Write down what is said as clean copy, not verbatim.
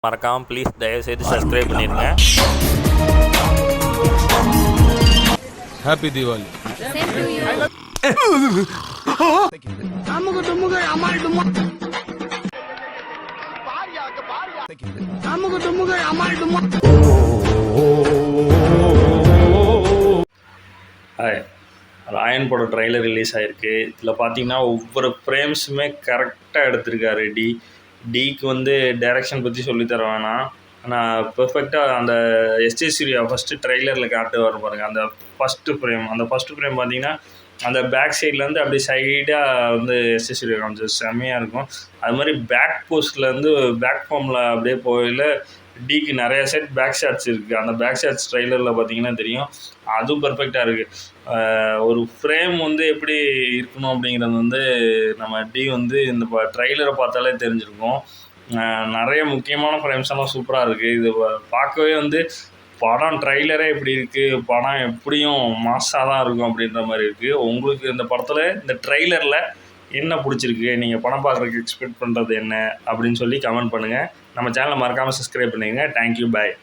மறக்காமல் ப்ளீஸ் தயவுசெய்து சப்ஸ்கிரைப் பண்ணிடுங்க. ஹாப்பி தீபாவளி. ஹாய், ராயன் படம் ட்ரைலர் ரிலீஸ் ஆகிருக்கு. இதில் பார்த்தீங்கன்னா ஒவ்வொரு ஃப்ரேம்ஸுமே கரெக்டாக எடுத்திருக்காரு. டிக்கு வந்து டைரக்ஷன் பற்றி சொல்லித்தர வேணாம், ஆனால் பெர்ஃபெக்டாக அந்த எஸ்ஜே சூர்யா ஃபஸ்ட்டு ட்ரைலரில் காட்டு வர பாருங்கள். அந்த ஃபஸ்ட்டு ஃப்ரேம் பார்த்தீங்கன்னா அந்த பேக் சைட்லேருந்து அப்படியே சைடாக வந்து எஸ்ஜே சூர்யா காமிச்சது செம்மையாக இருக்கும். அது மாதிரி பேக் போஸ்ட்லேருந்து பேக் ஃபார்மில் அப்படியே போகல டிக்கு நிறைய செட் பேக் ஷாட்ஸ் இருக்குது. அந்த பேக் ஷாட்ஸ் ட்ரைலரில் பார்த்தீங்கன்னா தெரியும், அதுவும் பெர்ஃபெக்டாக இருக்குது. ஒரு ஃப்ரேம் வந்து எப்படி இருக்கணும் அப்படிங்கிறது வந்து நம்ம டி வந்து இந்த ட்ரைலரை பார்த்தாலே தெரிஞ்சிருக்கும். நிறைய முக்கியமான ஃப்ரேம்ஸ் எல்லாம் சூப்பராக இருக்குது. இது பார்க்கவே வந்து படம் ட்ரைலரே இப்படி இருக்குது, படம் எப்படியும் மாஸாக தான் இருக்கும் அப்படின்ற மாதிரி இருக்குது. உங்களுக்கு இந்த படத்தில் இந்த ட்ரைலரில் என்ன பிடிச்சிருக்கு, நீங்கள் படம் பார்க்குறதுக்கு எக்ஸ்பெக்ட் பண்ணுறது என்ன அப்படின்னு சொல்லி கமெண்ட் பண்ணுங்கள். நம்ம சேனலை மறக்காமல் சப்ஸ்கிரைப் பண்ணிடுங்க. தேங்க்யூ, பாய்.